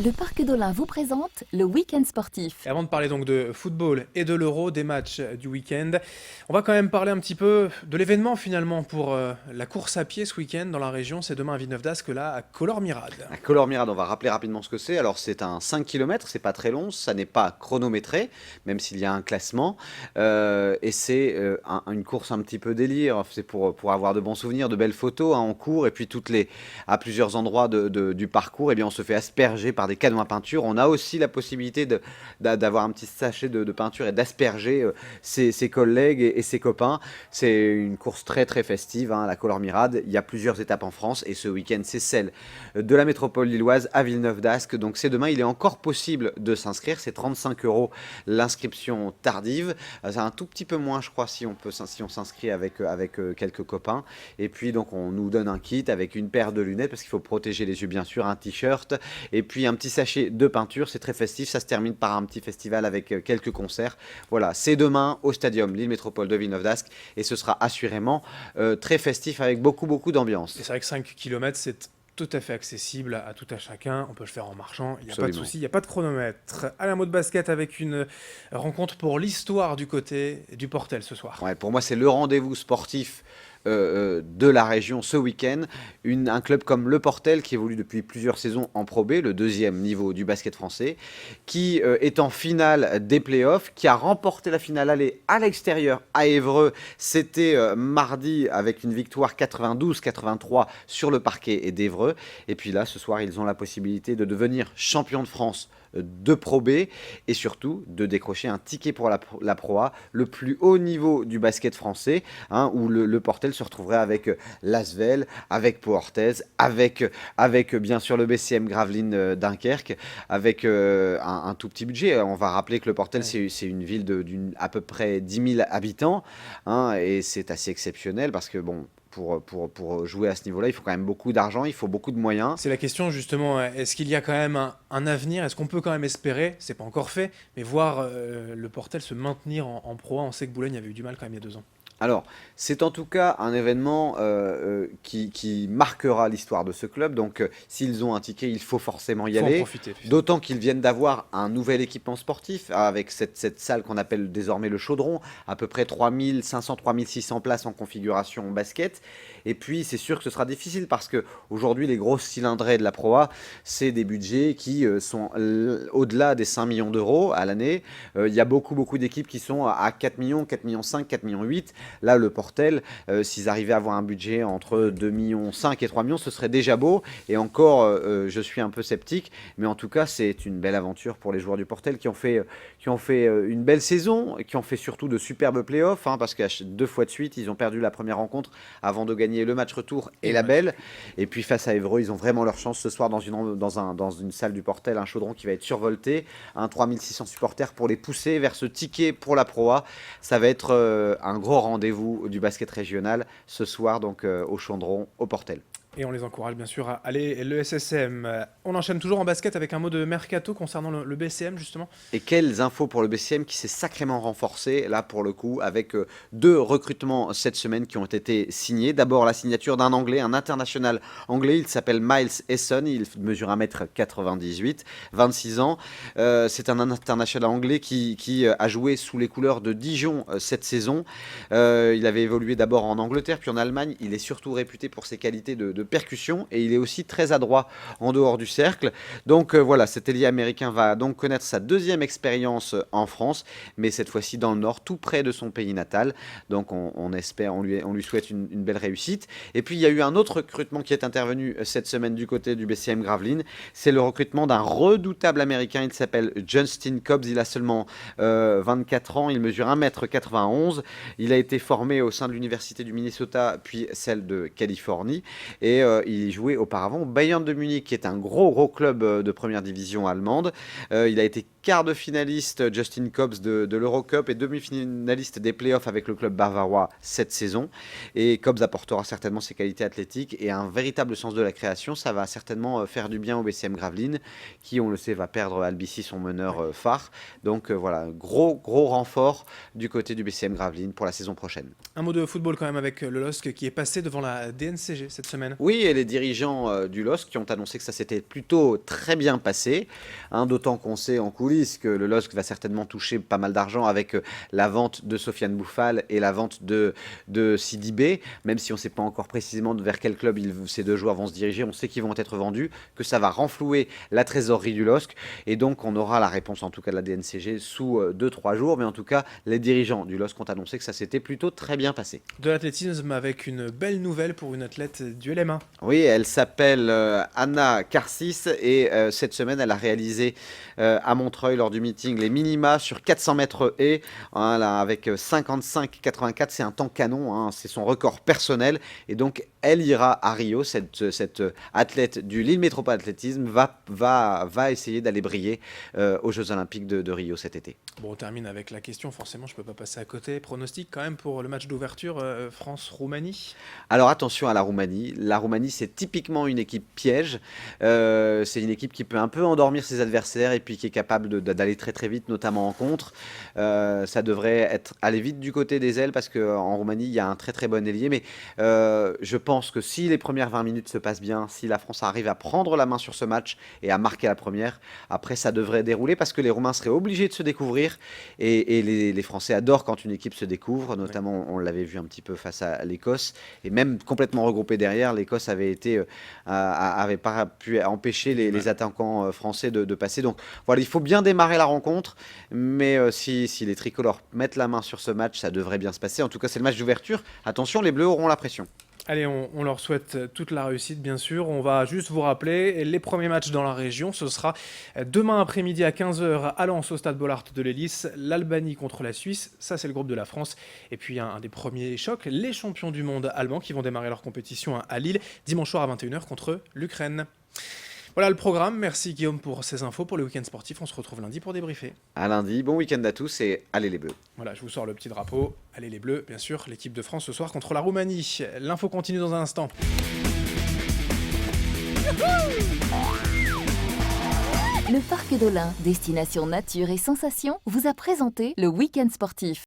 Le Parc d'Olin vous présente le week-end sportif. Et avant de parler donc de football et de l'Euro, des matchs du week-end, on va quand même parler un petit peu de l'événement finalement pour la course à pied ce week-end dans la région. C'est demain à Villeneuve-d'Ascq, là à Collormirade. À Collormirade, on va rappeler rapidement ce que c'est. Alors c'est un 5 km, c'est pas très long, ça n'est pas chronométré, même s'il y a un classement. Et c'est une course un petit peu délire, c'est pour avoir de bons souvenirs, de belles photos, hein, on court et puis à plusieurs endroits du parcours, eh bien, on se fait asperger par des canons à peinture. On a aussi la possibilité d'avoir un petit sachet de peinture et d'asperger ses collègues et ses copains. C'est une course très très festive, hein, la Collormirade. Il y a plusieurs étapes en France et ce week-end c'est celle de la métropole lilloise à Villeneuve-d'Ascq. Donc c'est demain, il est encore possible de s'inscrire. C'est 35 € l'inscription tardive. C'est un tout petit peu moins, je crois, si on s'inscrit avec quelques copains. Et puis donc on nous donne un kit avec une paire de lunettes parce qu'il faut protéger les yeux bien sûr, un t-shirt et puis un petit sachet de peinture. C'est très festif. Ça se termine par un petit festival avec quelques concerts. Voilà, c'est demain au Stadium Lille Métropole de Villeneuve-d'Ascq et ce sera assurément très festif avec beaucoup d'ambiance. Et c'est vrai que 5 km, c'est tout à fait accessible à tout à chacun. On peut le faire en marchant, il n'y a pas de Absolument. souci, il n'y a pas de chronomètre. Allez, un mot de basket avec une rencontre pour l'histoire du côté du Portel ce soir. Ouais, pour moi, c'est le rendez-vous sportif de la région ce week-end. Un club comme le Portel, qui évolue depuis plusieurs saisons en Pro B, le deuxième niveau du basket français, qui est en finale des playoffs, qui a remporté la finale aller à l'extérieur à Évreux. C'était mardi avec une victoire 92-83 sur le parquet d'Évreux. Et puis là, ce soir, ils ont la possibilité de devenir champion de France de Pro B et surtout de décrocher un ticket pour la Pro A, le plus haut niveau du basket français, hein, où le Portel se retrouverait avec l'Asvel, avec Pau Orthez, avec bien sûr le BCM Gravelines Dunkerque, avec un tout petit budget. On va rappeler que le Portel, Ouais. c'est une ville à peu près 10 000 habitants, hein, et c'est assez exceptionnel parce que bon, pour jouer à ce niveau-là, il faut quand même beaucoup d'argent, il faut beaucoup de moyens. C'est la question justement, est-ce qu'il y a quand même un avenir? Est-ce qu'on peut quand même espérer, c'est pas encore fait, mais voir le Portel se maintenir en Pro A? On sait que Boulogne avait eu du mal quand même il y a 2 ans. Alors, c'est en tout cas un événement qui marquera l'histoire de ce club. Donc, s'ils ont un ticket, il faut forcément y Il faut en aller. profiter. D'autant qu'ils viennent d'avoir un nouvel équipement sportif avec cette salle qu'on appelle désormais le Chaudron, à peu près 3500-3600 places en configuration basket. Et puis, c'est sûr que ce sera difficile parce qu'aujourd'hui, les grosses cylindrées de la Pro A, c'est des budgets qui sont au-delà des 5 millions d'euros à l'année. Il y a beaucoup d'équipes qui sont à 4 millions, 4 millions 5, 4 millions 8. Là, le Portel, s'ils arrivaient à avoir un budget entre 2 millions 5 et 3 millions, ce serait déjà beau. Et encore, je suis un peu sceptique. Mais en tout cas, c'est une belle aventure pour les joueurs du Portel qui ont fait une belle saison, qui ont fait surtout de superbes playoffs, hein, parce que 2 fois de suite, ils ont perdu la première rencontre avant de gagner le match retour et la belle. Et puis face à Évreux, ils ont vraiment leur chance ce soir dans une salle du Portel, un Chaudron qui va être survolté, un 3600 supporters pour les pousser vers ce ticket pour la Pro A. Ça va être un gros rendez-vous du basket régional ce soir, donc au Chaudron, au Portel. Et on les encourage bien sûr à aller le SSM. On enchaîne toujours en basket avec un mot de mercato concernant le BCM justement. Et quelles infos pour le BCM qui s'est sacrément renforcé, là pour le coup, avec 2 recrutements cette semaine qui ont été signés. D'abord la signature d'un Anglais, un international anglais, il s'appelle Miles Esson, il mesure 1m98, 26 ans. C'est un international anglais qui a joué sous les couleurs de Dijon cette saison. Il avait évolué d'abord en Angleterre, puis en Allemagne. Il est surtout réputé pour ses qualités de percussion et il est aussi très adroit en dehors du cercle. Donc voilà, cet ailier américain va donc connaître sa 2e expérience en France, mais cette fois-ci dans le Nord, tout près de son pays natal. Donc on espère, on lui souhaite une belle réussite. Et puis il y a eu un autre recrutement qui est intervenu cette semaine du côté du BCM Gravelines. C'est le recrutement d'un redoutable américain. Il s'appelle Justin Cobbs. Il a seulement 24 ans. Il mesure 1m91. Il a été formé au sein de l'université du Minnesota, puis celle de Californie. Et il jouait auparavant au Bayern de Munich, qui est un gros club de première division allemande. Il a été quart de finaliste Justin Cobbs de l'Eurocup et demi-finaliste des playoffs avec le club bavarois cette saison. Et Cobbs apportera certainement ses qualités athlétiques et un véritable sens de la création. Ça va certainement faire du bien au BCM Gravelines, qui, on le sait, va perdre Albici, son meneur phare. Donc voilà, gros renfort du côté du BCM Gravelines pour la saison prochaine. Un mot de football quand même avec le LOSC qui est passé devant la DNCG cette semaine. Oui, et les dirigeants du LOSC qui ont annoncé que ça s'était plutôt très bien passé, d'autant qu'on sait en coulisses que le LOSC va certainement toucher pas mal d'argent avec la vente de Sofiane Bouffal et la vente de Sidibé, même si on ne sait pas encore précisément vers quel club ces deux joueurs vont se diriger. On sait qu'ils vont être vendus, que ça va renflouer la trésorerie du LOSC, et donc on aura la réponse en tout cas de la DNCG sous 2-3 jours, mais en tout cas les dirigeants du LOSC ont annoncé que ça s'était plutôt très bien passé. De l'athlétisme avec une belle nouvelle pour une athlète du LMA. Oui, elle s'appelle Anna Karsis et cette semaine elle a réalisé à Montreuil lors du meeting les minima sur 400 mètres haies, là, avec 55,84, c'est un temps canon, c'est son record personnel, et donc elle ira à Rio. Cette athlète du Lille Métropole Athlétisme va essayer d'aller briller aux Jeux Olympiques de Rio cet été. Bon, on termine avec la question, forcément je ne peux pas passer à côté. Pronostic quand même pour le match d'ouverture France-Roumanie. Alors attention à la Roumanie. La Roumanie, c'est typiquement une équipe piège. C'est une équipe qui peut un peu endormir ses adversaires et puis qui est capable d'aller très très vite, notamment en contre. Ça devrait aller vite du côté des ailes parce qu'en Roumanie, il y a un très très bon ailier. Mais je pense que si les premières 20 minutes se passent bien, si la France arrive à prendre la main sur ce match et à marquer la première, après ça devrait dérouler parce que les Roumains seraient obligés de se découvrir. Et les Français adorent quand une équipe se découvre, notamment on l'avait vu un petit peu face à l'Écosse, et même complètement regroupée derrière, l'Écosse avait pas pu empêcher les attaquants français de passer. Donc voilà, il faut bien démarrer la rencontre, mais si les tricolores mettent la main sur ce match, ça devrait bien se passer. En tout cas, c'est le match d'ouverture. Attention, les Bleus auront la pression. Allez, on leur souhaite toute la réussite, bien sûr. On va juste vous rappeler, les premiers matchs dans la région, ce sera demain après-midi à 15h à Lens au stade Bollaert de l'Hélice, l'Albanie contre la Suisse, ça c'est le groupe de la France. Et puis un des premiers chocs, les champions du monde allemands qui vont démarrer leur compétition à Lille, dimanche soir à 21h contre l'Ukraine. Voilà le programme, merci Guillaume pour ces infos pour le week-end sportif, on se retrouve lundi pour débriefer. À lundi, bon week-end à tous et allez les Bleus. Voilà, je vous sors le petit drapeau, allez les Bleus, bien sûr, l'équipe de France ce soir contre la Roumanie. L'info continue dans un instant. Le Parc d'Olin, destination nature et sensations, vous a présenté le week-end sportif.